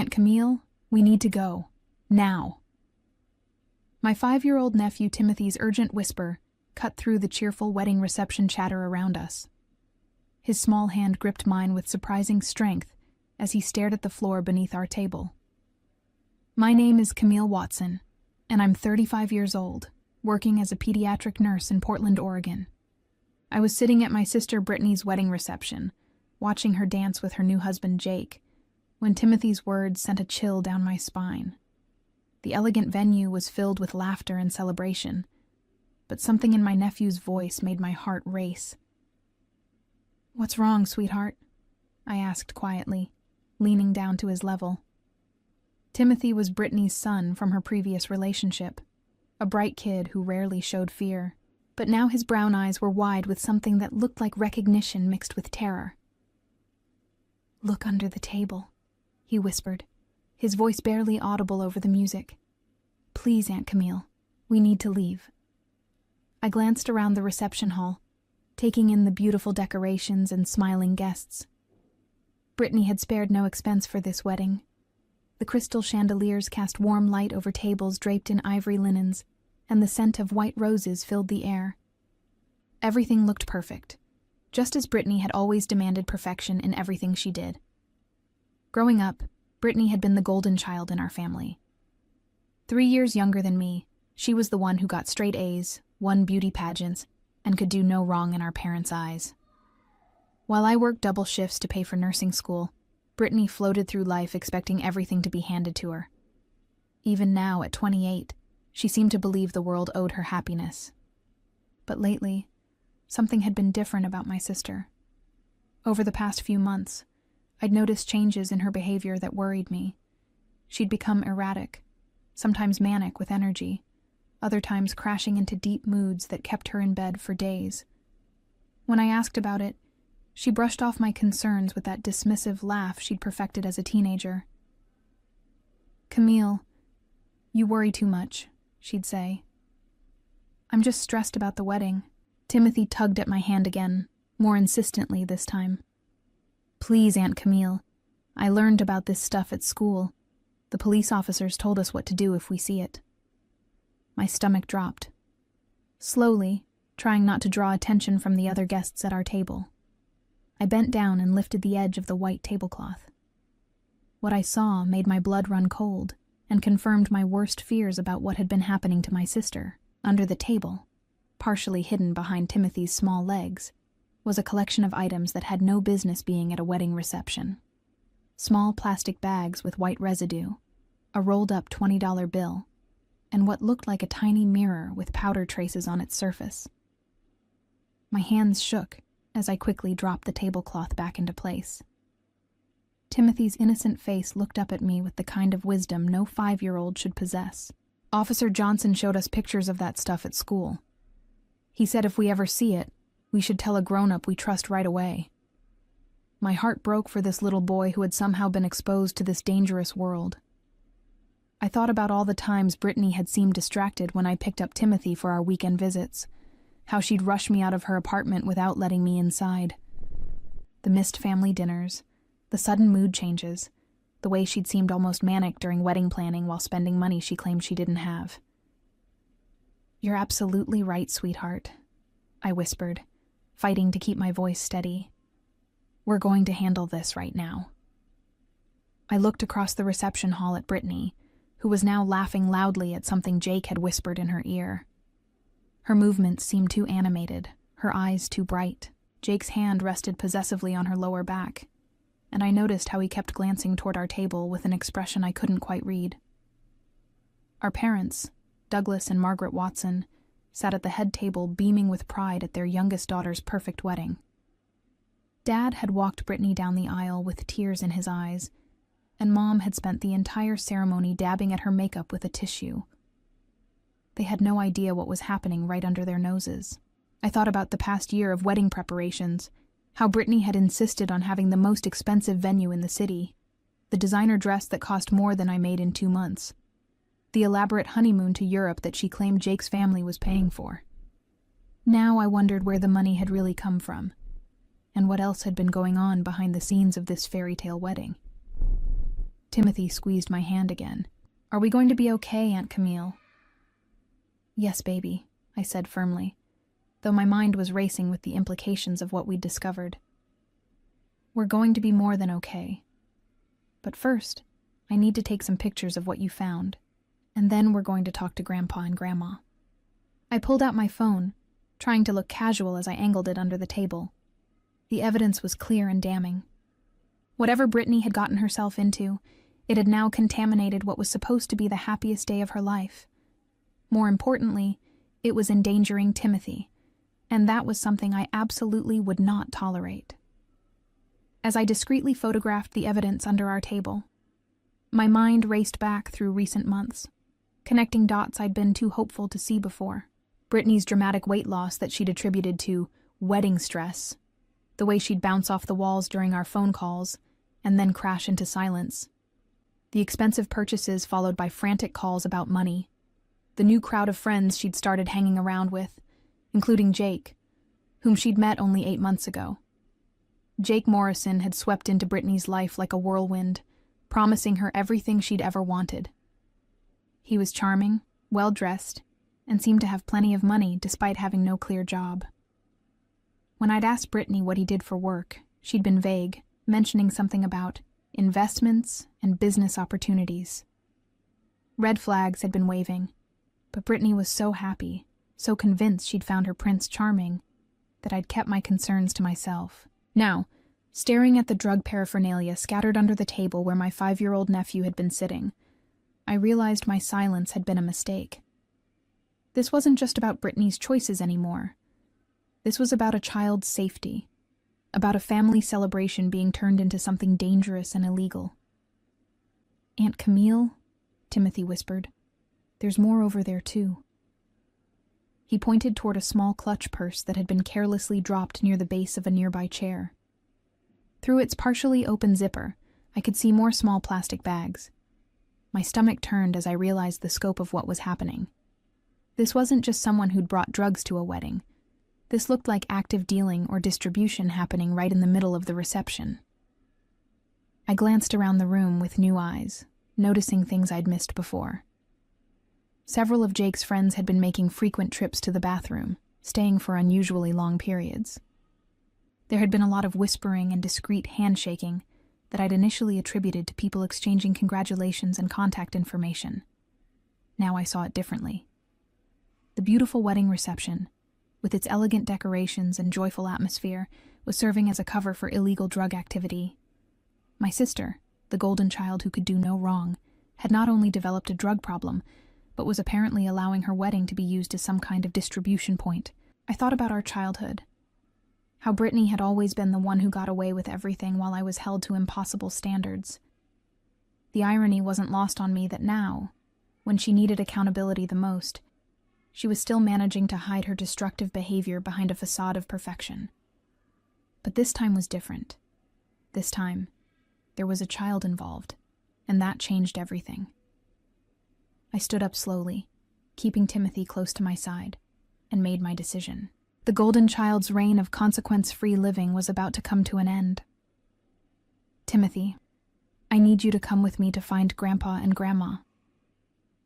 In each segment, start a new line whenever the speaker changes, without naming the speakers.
Aunt Camille, we need to go. Now. My 5-year-old nephew Timothy's urgent whisper cut through the cheerful wedding reception chatter around us. His small hand gripped mine with surprising strength as he stared at the floor beneath our table. My name is Camille Watson, and I'm 35 years old, working as a pediatric nurse in Portland, Oregon. I was sitting at my sister Brittany's wedding reception, watching her dance with her new husband Jake, when Timothy's words sent a chill down my spine. The elegant venue was filled with laughter and celebration, but something in my nephew's voice made my heart race. "What's wrong, sweetheart?" I asked quietly, leaning down to his level. Timothy was Brittany's son from her previous relationship, a bright kid who rarely showed fear, but now his brown eyes were wide with something that looked like recognition mixed with terror. "Look under the table," he whispered, his voice barely audible over the music. "Please, Aunt Camille, we need to leave." I glanced around the reception hall, taking in the beautiful decorations and smiling guests. Brittany had spared no expense for this wedding. The crystal chandeliers cast warm light over tables draped in ivory linens, and the scent of white roses filled the air. Everything looked perfect, just as Brittany had always demanded perfection in everything she did. Growing up, Brittany had been the golden child in our family. 3 years younger than me, she was the one who got straight A's, won beauty pageants, and could do no wrong in our parents' eyes. While I worked double shifts to pay for nursing school, Brittany floated through life expecting everything to be handed to her. Even now, at 28, she seemed to believe the world owed her happiness. But lately, something had been different about my sister. Over the past few months, I'd noticed changes in her behavior that worried me. She'd become erratic, sometimes manic with energy, other times crashing into deep moods that kept her in bed for days. When I asked about it, she brushed off my concerns with that dismissive laugh she'd perfected as a teenager. "Camille, you worry too much," she'd say. "I'm just stressed about the wedding." Timothy tugged at my hand again, more insistently this time. "Please, Aunt Camille, I learned about this stuff at school. The police officers told us what to do if we see it." My stomach dropped. Slowly, trying not to draw attention from the other guests at our table, I bent down and lifted the edge of the white tablecloth. What I saw made my blood run cold and confirmed my worst fears about what had been happening to my sister. Under the table, partially hidden behind Timothy's small legs, was a collection of items that had no business being at a wedding reception. Small plastic bags with white residue, a rolled-up $20 bill, and what looked like a tiny mirror with powder traces on its surface. My hands shook as I quickly dropped the tablecloth back into place. Timothy's innocent face looked up at me with the kind of wisdom no 5-year-old should possess. "Officer Johnson showed us pictures of that stuff at school. He said if we ever see it, we should tell a grown-up we trust right away." My heart broke for this little boy who had somehow been exposed to this dangerous world. I thought about all the times Brittany had seemed distracted when I picked up Timothy for our weekend visits, how she'd rush me out of her apartment without letting me inside. The missed family dinners, the sudden mood changes, the way she'd seemed almost manic during wedding planning while spending money she claimed she didn't have. "You're absolutely right, sweetheart," I whispered, fighting to keep my voice steady. "We're going to handle this right now." I looked across the reception hall at Brittany, who was now laughing loudly at something Jake had whispered in her ear. Her movements seemed too animated, her eyes too bright. Jake's hand rested possessively on her lower back, and I noticed how he kept glancing toward our table with an expression I couldn't quite read. Our parents, Douglas and Margaret Watson, sat at the head table beaming with pride at their youngest daughter's perfect wedding. Dad had walked Brittany down the aisle with tears in his eyes, and Mom had spent the entire ceremony dabbing at her makeup with a tissue. They had no idea what was happening right under their noses. I thought about the past year of wedding preparations, how Brittany had insisted on having the most expensive venue in the city, the designer dress that cost more than I made in 2 months, the elaborate honeymoon to Europe that she claimed Jake's family was paying for. Now I wondered where the money had really come from, and what else had been going on behind the scenes of this fairy tale wedding. Timothy squeezed my hand again. Are we going to be okay, Aunt Camille? Yes, baby, I said firmly, though my mind was racing with the implications of what we'd discovered. We're going to be more than okay. But first, I need to take some pictures of what you found, and then we're going to talk to Grandpa and Grandma. I pulled out my phone, trying to look casual as I angled it under the table. The evidence was clear and damning. Whatever Brittany had gotten herself into, it had now contaminated what was supposed to be the happiest day of her life. More importantly, it was endangering Timothy, and that was something I absolutely would not tolerate. As I discreetly photographed the evidence under our table, my mind raced back through recent months, connecting dots I'd been too hopeful to see before. Brittany's dramatic weight loss that she'd attributed to wedding stress, the way she'd bounce off the walls during our phone calls and then crash into silence, the expensive purchases followed by frantic calls about money, the new crowd of friends she'd started hanging around with, including Jake, whom she'd met only 8 months ago. Jake Morrison had swept into Brittany's life like a whirlwind, promising her everything she'd ever wanted. He was charming, well-dressed, and seemed to have plenty of money despite having no clear job. When I'd asked Brittany what he did for work, she'd been vague, mentioning something about investments and business opportunities. Red flags had been waving, but Brittany was so happy, so convinced she'd found her prince charming, that I'd kept my concerns to myself. Now, staring at the drug paraphernalia scattered under the table where my 5-year-old nephew had been sitting, I realized my silence had been a mistake. This wasn't just about Brittany's choices anymore. This was about a child's safety, about a family celebration being turned into something dangerous and illegal. Aunt Camille, Timothy whispered, there's more over there too. He pointed toward a small clutch purse that had been carelessly dropped near the base of a nearby chair. Through its partially open zipper, I could see more small plastic bags. My stomach turned as I realized the scope of what was happening. This wasn't just someone who'd brought drugs to a wedding. This looked like active dealing or distribution happening right in the middle of the reception. I glanced around the room with new eyes, noticing things I'd missed before. Several of Jake's friends had been making frequent trips to the bathroom, staying for unusually long periods. There had been a lot of whispering and discreet handshaking that I'd initially attributed to people exchanging congratulations and contact information. Now I saw it differently. The beautiful wedding reception, with its elegant decorations and joyful atmosphere, was serving as a cover for illegal drug activity. My sister, the golden child who could do no wrong, had not only developed a drug problem, but was apparently allowing her wedding to be used as some kind of distribution point. I thought about our childhood. How Brittany had always been the one who got away with everything while I was held to impossible standards. The irony wasn't lost on me that now, when she needed accountability the most, she was still managing to hide her destructive behavior behind a facade of perfection. But this time was different. This time, there was a child involved, and that changed everything. I stood up slowly, keeping Timothy close to my side, and made my decision. The golden child's reign of consequence-free living was about to come to an end. Timothy, I need you to come with me to find Grandpa and Grandma,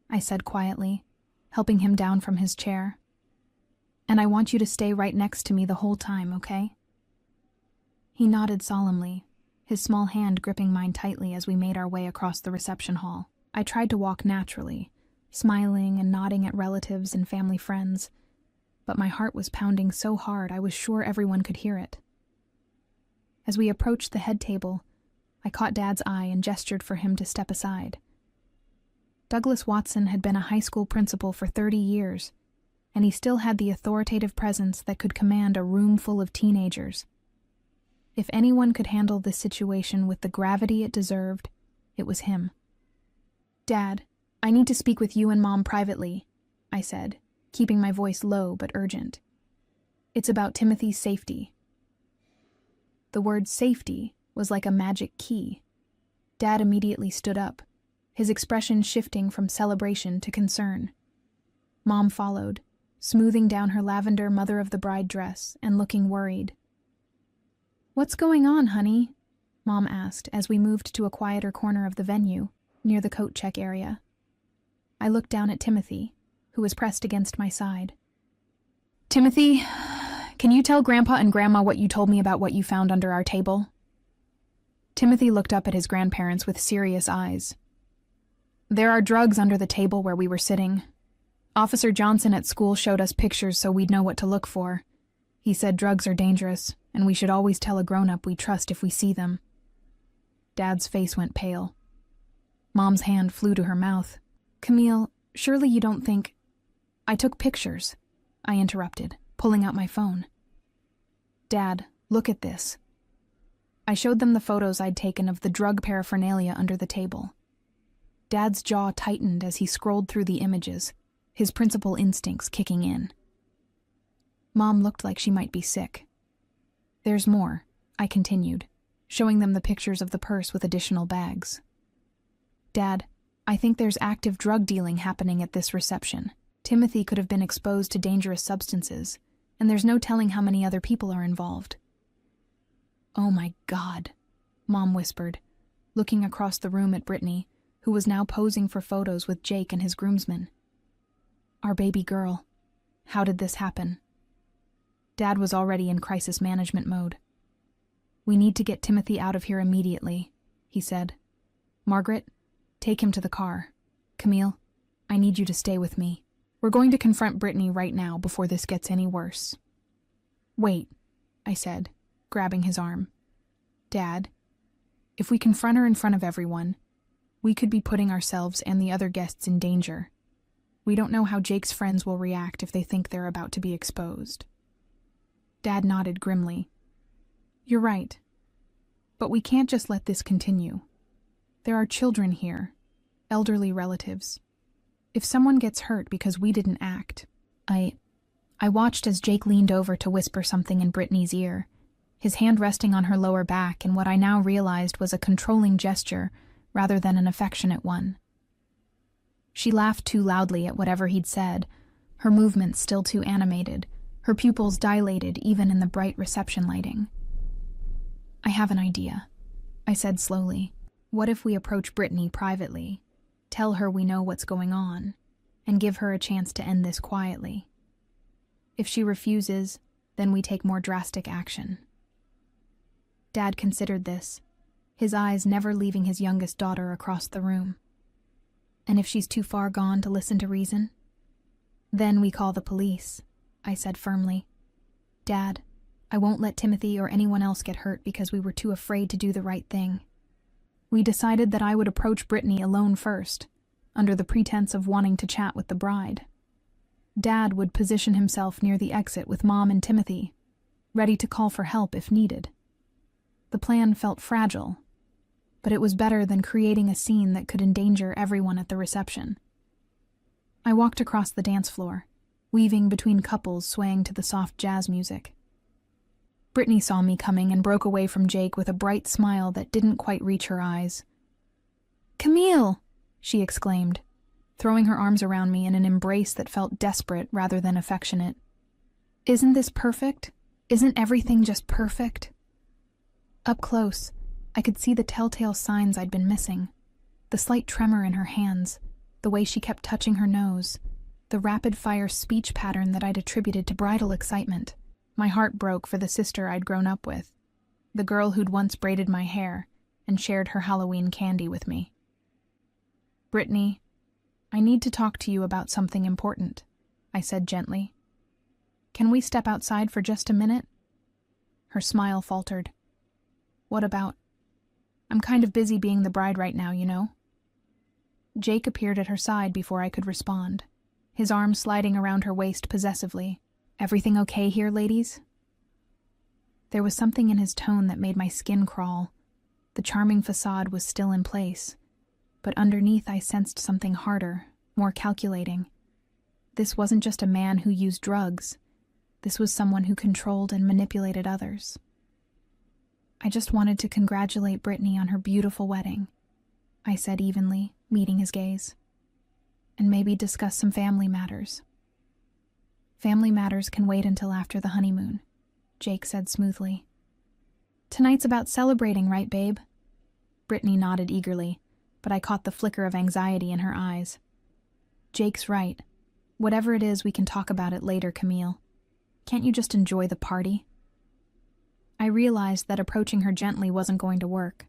I said quietly, helping him down from his chair. And I want you to stay right next to me the whole time, okay? He nodded solemnly, his small hand gripping mine tightly as we made our way across the reception hall. I tried to walk naturally, smiling and nodding at relatives and family friends, but my heart was pounding so hard I was sure everyone could hear it. As we approached the head table, I caught Dad's eye and gestured for him to step aside. Douglas Watson had been a high school principal for 30 years, and he still had the authoritative presence that could command a room full of teenagers. If anyone could handle this situation with the gravity it deserved, it was him. Dad, I need to speak with you and Mom privately, I said, keeping my voice low but urgent. It's about Timothy's safety. The word safety was like a magic key. Dad immediately stood up, his expression shifting from celebration to concern. Mom followed, smoothing down her lavender mother-of-the-bride dress and looking worried. What's going on, honey? Mom asked as we moved to a quieter corner of the venue, near the coat check area. I looked down at Timothy, who was pressed against my side. Timothy, can you tell Grandpa and Grandma what you told me about what you found under our table? Timothy looked up at his grandparents with serious eyes. There are drugs under the table where we were sitting. Officer Johnson at school showed us pictures so we'd know what to look for. He said drugs are dangerous, and we should always tell a grown-up we trust if we see them. Dad's face went pale. Mom's hand flew to her mouth. Camille, surely you don't think... I took pictures, I interrupted, pulling out my phone. Dad, look at this. I showed them the photos I'd taken of the drug paraphernalia under the table. Dad's jaw tightened as he scrolled through the images, his principal instincts kicking in. Mom looked like she might be sick. There's more, I continued, showing them the pictures of the purse with additional bags. Dad, I think there's active drug dealing happening at this reception. Timothy could have been exposed to dangerous substances, and there's no telling how many other people are involved. Oh my God, Mom whispered, looking across the room at Brittany, who was now posing for photos with Jake and his groomsmen. Our baby girl. How did this happen? Dad was already in crisis management mode. We need to get Timothy out of here immediately, he said. Margaret, take him to the car. Camille, I need you to stay with me. We're going to confront Brittany right now before this gets any worse. Wait, I said, grabbing his arm. Dad, if we confront her in front of everyone, we could be putting ourselves and the other guests in danger. We don't know how Jake's friends will react if they think they're about to be exposed. Dad nodded grimly. You're right. But we can't just let this continue. There are children here, elderly relatives. If someone gets hurt because we didn't act... I watched as Jake leaned over to whisper something in Brittany's ear, his hand resting on her lower back in what I now realized was a controlling gesture rather than an affectionate one. She laughed too loudly at whatever he'd said, her movements still too animated, her pupils dilated even in the bright reception lighting. I have an idea, I said slowly. What if we approach Brittany privately, tell her we know what's going on, and give her a chance to end this quietly? If she refuses, then we take more drastic action. Dad considered this, his eyes never leaving his youngest daughter across the room. And if she's too far gone to listen to reason? Then we call the police, I said firmly. Dad, I won't let Timothy or anyone else get hurt because we were too afraid to do the right thing. We decided that I would approach Brittany alone first, under the pretense of wanting to chat with the bride. Dad would position himself near the exit with Mom and Timothy, ready to call for help if needed. The plan felt fragile, but it was better than creating a scene that could endanger everyone at the reception. I walked across the dance floor, weaving between couples swaying to the soft jazz music. Brittany saw me coming and broke away from Jake with a bright smile that didn't quite reach her eyes. Camille, she exclaimed, throwing her arms around me in an embrace that felt desperate rather than affectionate. Isn't this perfect? Isn't everything just perfect? Up close, I could see the telltale signs I'd been missing. The slight tremor in her hands, the way she kept touching her nose, the rapid-fire speech pattern that I'd attributed to bridal excitement. My heart broke for the sister I'd grown up with, the girl who'd once braided my hair and shared her Halloween candy with me. Brittany, I need to talk to you about something important, I said gently. Can we step outside for just a minute? Her smile faltered. What about? I'm kind of busy being the bride right now, you know. Jake appeared at her side before I could respond, his arm sliding around her waist possessively. Everything okay here, ladies? There was something in his tone that made my skin crawl. The charming facade was still in place, but underneath I sensed something harder, more calculating. This wasn't just a man who used drugs. This was someone who controlled and manipulated others. I just wanted to congratulate Brittany on her beautiful wedding, I said evenly, meeting his gaze. And maybe discuss some family matters. Family matters can wait until after the honeymoon, Jake said smoothly. Tonight's about celebrating, right, babe? Brittany nodded eagerly, but I caught the flicker of anxiety in her eyes. Jake's right. Whatever it is, we can talk about it later, Camille. Can't you just enjoy the party? I realized that approaching her gently wasn't going to work.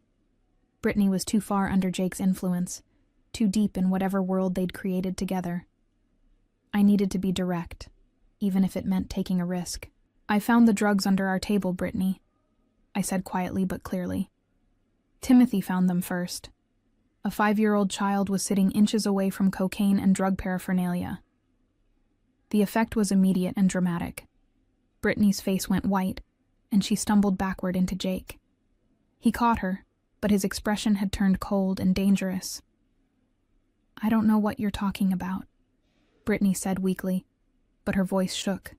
Brittany was too far under Jake's influence, too deep in whatever world they'd created together. I needed to be direct, even if it meant taking a risk. I found the drugs under our table, Brittany, I said quietly but clearly. Timothy found them first. A 5-year-old child was sitting inches away from cocaine and drug paraphernalia. The effect was immediate and dramatic. Brittany's face went white, and she stumbled backward into Jake. He caught her, but his expression had turned cold and dangerous. I don't know what you're talking about, Brittany said weakly, but her voice shook.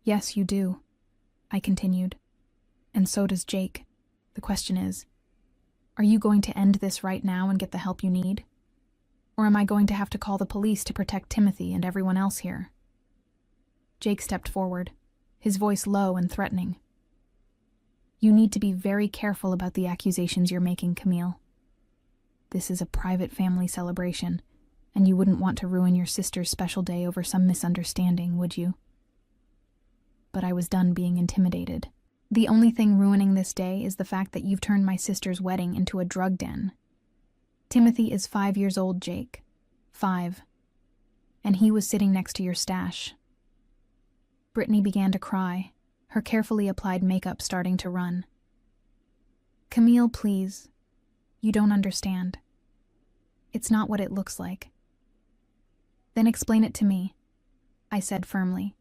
Yes, you do, I continued. And so does Jake. The question is, are you going to end this right now and get the help you need? Or am I going to have to call the police to protect Timothy and everyone else here? Jake stepped forward, his voice low and threatening. You need to be very careful about the accusations you're making, Camille. This is a private family celebration, and you wouldn't want to ruin your sister's special day over some misunderstanding, would you? But I was done being intimidated. The only thing ruining this day is the fact that you've turned my sister's wedding into a drug den. Timothy is 5 years old, Jake. 5. And he was sitting next to your stash. Brittany began to cry, her carefully applied makeup starting to run. Camille, please. You don't understand. It's not what it looks like. Then explain it to me, I said firmly.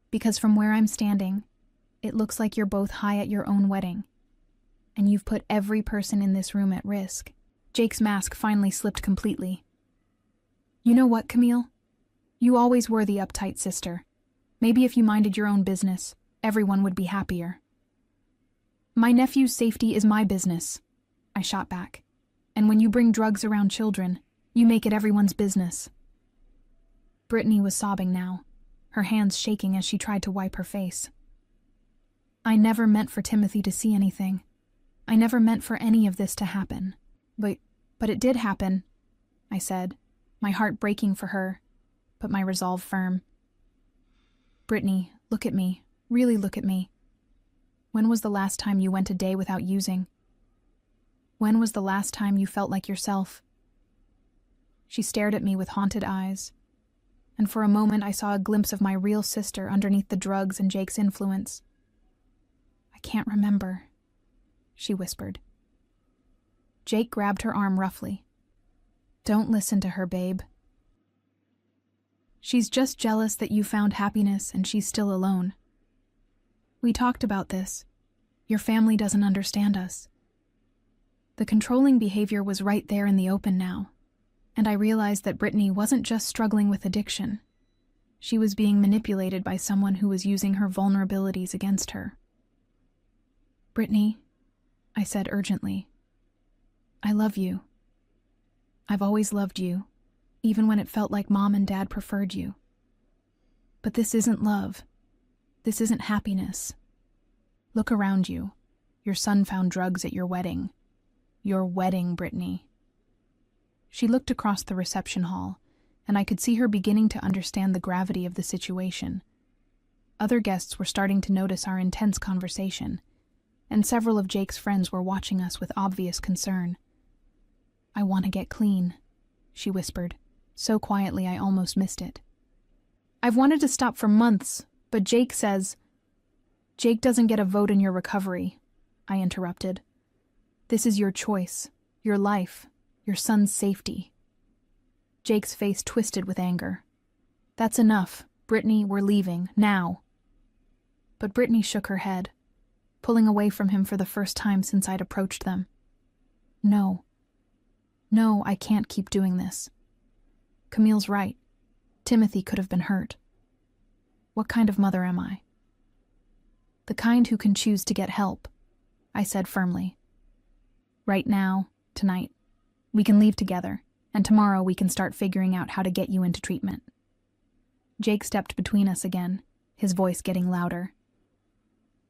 Because from where I'm standing, it looks like you're both high at your own wedding, and you've put every person in this room at risk. Jake's mask finally slipped completely. You know what, Camille? You always were the uptight sister. Maybe if you minded your own business, everyone would be happier. My nephew's safety is my business, I shot back. And when you bring drugs around children, you make it everyone's business. Brittany was sobbing now, her hands shaking as she tried to wipe her face. I never meant for Timothy to see anything. I never meant for any of this to happen. But it did happen, I said, my heart breaking for her, but my resolve firm. Brittany, look at me. Really look at me. When was the last time you went a day without using? When was the last time you felt like yourself? She stared at me with haunted eyes, and for a moment I saw a glimpse of my real sister underneath the drugs and Jake's influence. I can't remember, she whispered. Jake grabbed her arm roughly. Don't listen to her, babe. She's just jealous that you found happiness and she's still alone. We talked about this. Your family doesn't understand us. The controlling behavior was right there in the open now, and I realized that Brittany wasn't just struggling with addiction. She was being manipulated by someone who was using her vulnerabilities against her. Brittany, I said urgently, I love you. I've always loved you, even when it felt like Mom and Dad preferred you. But this isn't love. This isn't happiness. Look around you. Your son found drugs at your wedding. Your wedding, Brittany. She looked across the reception hall, and I could see her beginning to understand the gravity of the situation. Other guests were starting to notice our intense conversation, and several of Jake's friends were watching us with obvious concern. I want to get clean, she whispered, so quietly I almost missed it. I've wanted to stop for months, but Jake says... Jake doesn't get a vote in your recovery, I interrupted. This is your choice, your life, your son's safety. Jake's face twisted with anger. That's enough. Brittany, we're leaving, now. But Brittany shook her head, pulling away from him for the first time since I'd approached them. No, I can't keep doing this. Camille's right. Timothy could have been hurt. What kind of mother am I? The kind who can choose to get help, I said firmly. Right now, tonight, we can leave together, and tomorrow we can start figuring out how to get you into treatment. Jake stepped between us again, his voice getting louder.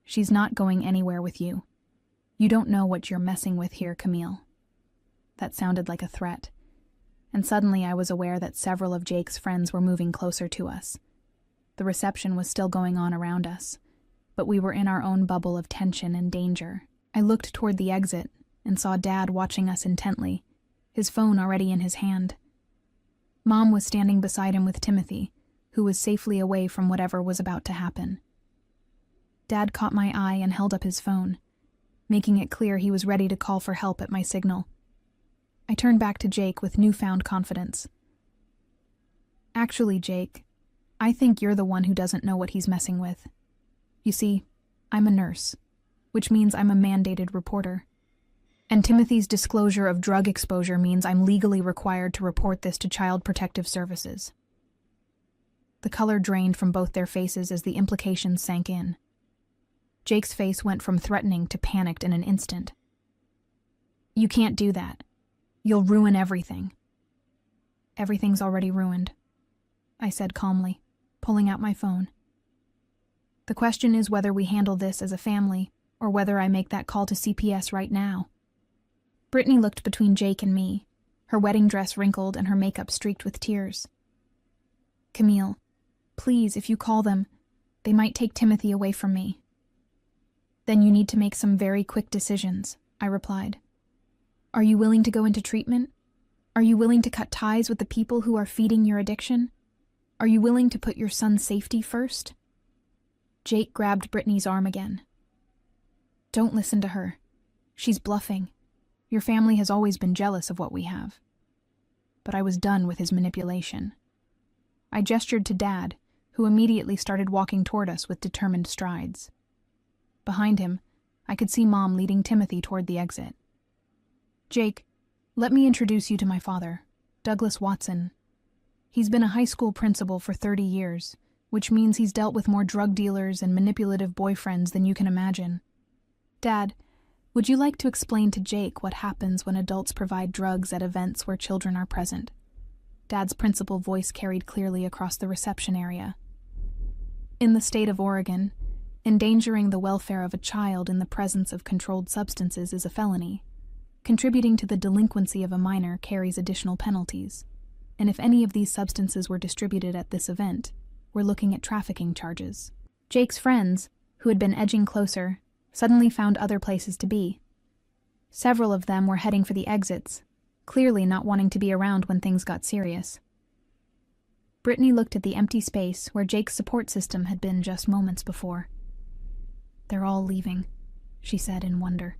She's not going anywhere with you. You don't know what you're messing with here, Camille." That sounded like a threat, and suddenly I was aware that several of Jake's friends were moving closer to us. The reception was still going on around us, but we were in our own bubble of tension and danger. I looked toward the exit and saw Dad watching us intently, his phone already in his hand. Mom was standing beside him with Timothy, who was safely away from whatever was about to happen. Dad caught my eye and held up his phone, making it clear he was ready to call for help at my signal. I turned back to Jake with newfound confidence. "Actually, Jake, I think you're the one who doesn't know what he's messing with. You see, I'm a nurse, which means I'm a mandated reporter. And Timothy's disclosure of drug exposure means I'm legally required to report this to Child Protective Services." The color drained from both their faces as the implications sank in. Jake's face went from threatening to panicked in an instant. "You can't do that. You'll ruin everything." "Everything's already ruined," I said calmly, pulling out my phone. "The question is whether we handle this as a family or whether I make that call to CPS right now." Brittany looked between Jake and me, her wedding dress wrinkled and her makeup streaked with tears. "Camille, please, if you call them, they might take Timothy away from me." "Then you need to make some very quick decisions," I replied. "Are you willing to go into treatment? Are you willing to cut ties with the people who are feeding your addiction? Are you willing to put your son's safety first?" Jake grabbed Brittany's arm again. "Don't listen to her. She's bluffing. Your family has always been jealous of what we have." But I was done with his manipulation. I gestured to Dad, who immediately started walking toward us with determined strides. Behind him, I could see Mom leading Timothy toward the exit. "Jake, let me introduce you to my father, Douglas Watson. He's been a high school principal for 30 years, which means he's dealt with more drug dealers and manipulative boyfriends than you can imagine. Dad, would you like to explain to Jake what happens when adults provide drugs at events where children are present?" Dad's principal voice carried clearly across the reception area. In the state of Oregon, endangering the welfare of a child in the presence of controlled substances is a felony. Contributing to the delinquency of a minor carries additional penalties, and if any of these substances were distributed at this event, we're looking at trafficking charges. Jake's friends, who had been edging closer, suddenly found other places to be. Several of them were heading for the exits, clearly not wanting to be around when things got serious. Brittany looked at the empty space where Jake's support system had been just moments before. "They're all leaving," she said in wonder.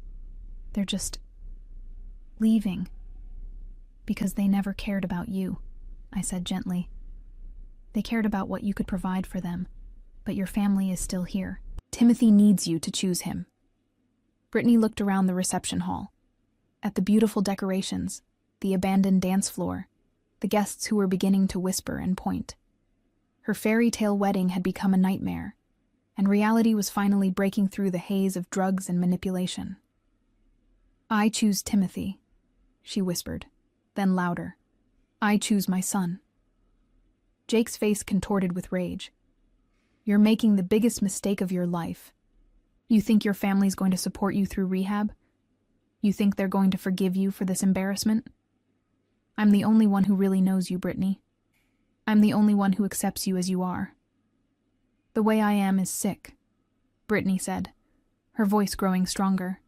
"They're just leaving. Because they never cared about you," I said gently. "They cared about what you could provide for them, but your family is still here. Timothy needs you to choose him." Brittany looked around the reception hall, at the beautiful decorations, the abandoned dance floor, the guests who were beginning to whisper and point. Her fairy tale wedding had become a nightmare, and reality was finally breaking through the haze of drugs and manipulation. "I choose Timothy," she whispered, then louder. "I choose my son." Jake's face contorted with rage. "You're making the biggest mistake of your life. You think your family's going to support you through rehab? You think they're going to forgive you for this embarrassment? I'm the only one who really knows you, Brittany. I'm the only one who accepts you as you are. The way I am is sick," Brittany said, her voice growing stronger.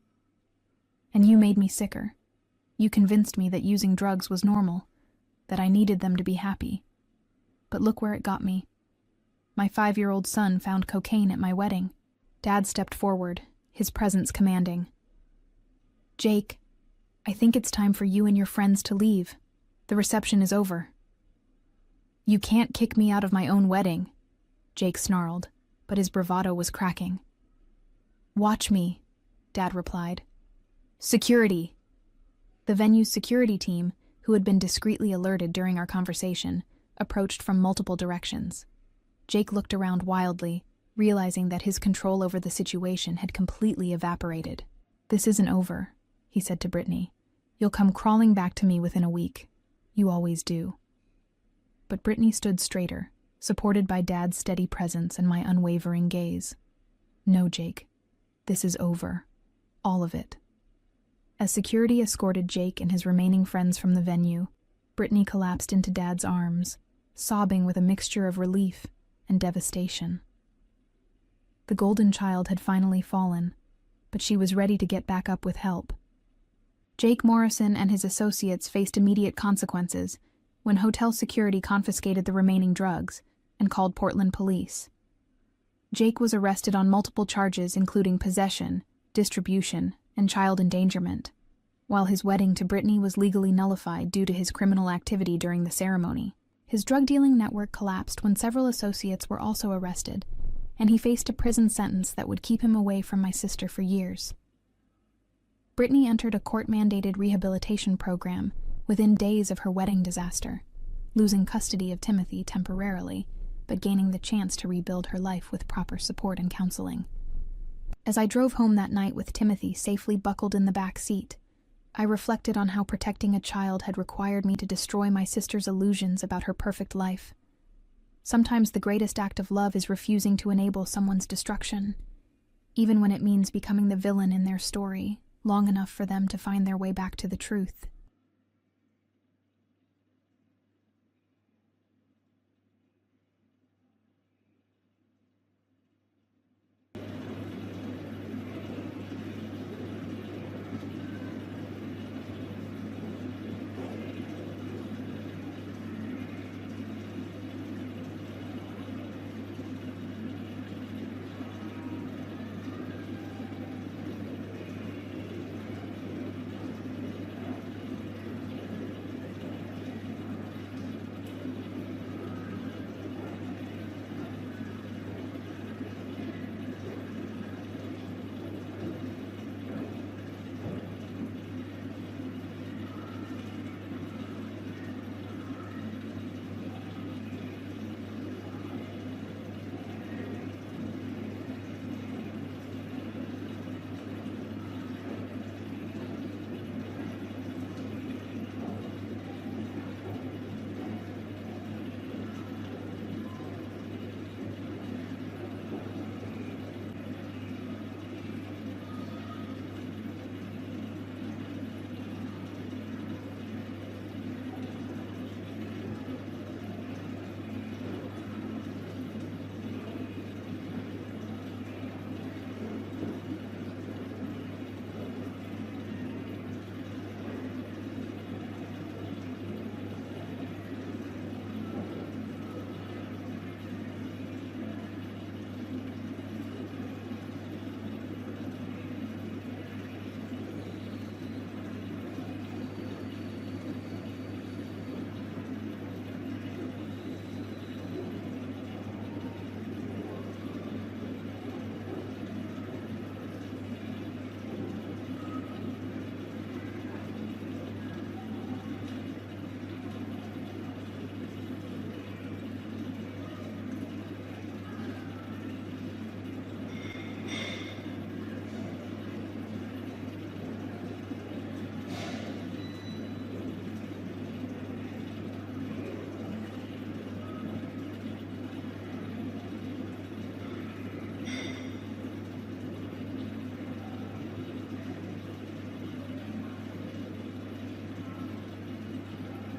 "And you made me sicker. You convinced me that using drugs was normal, that I needed them to be happy. But look where it got me. My 5-year-old son found cocaine at my wedding." Dad stepped forward, his presence commanding. "Jake, I think it's time for you and your friends to leave. The reception is over." "You can't kick me out of my own wedding," Jake snarled, but his bravado was cracking. "Watch me," Dad replied. "Security!" The venue's security team, who had been discreetly alerted during our conversation, approached from multiple directions. Jake looked around wildly, realizing that his control over the situation had completely evaporated. "This isn't over," he said to Brittany. "You'll come crawling back to me within a week. You always do." But Brittany stood straighter, supported by Dad's steady presence and my unwavering gaze. "No, Jake. This is over. All of it. As security escorted Jake and his remaining friends from the venue, Brittany collapsed into Dad's arms, sobbing with a mixture of relief and devastation. The golden child had finally fallen, but she was ready to get back up with help. Jake Morrison and his associates faced immediate consequences when hotel security confiscated the remaining drugs and called Portland police. Jake was arrested on multiple charges including possession, distribution, and child endangerment, while his wedding to Brittany was legally nullified due to his criminal activity during the ceremony. His drug-dealing network collapsed when several associates were also arrested, and he faced a prison sentence that would keep him away from my sister for years. Brittany entered a court-mandated rehabilitation program within days of her wedding disaster, losing custody of Timothy temporarily, but gaining the chance to rebuild her life with proper support and counseling. As I drove home that night with Timothy safely buckled in the back seat, I reflected on how protecting a child had required me to destroy my sister's illusions about her perfect life. Sometimes the greatest act of love is refusing to enable someone's destruction, even when it means becoming the villain in their story, long enough for them to find their way back to the truth.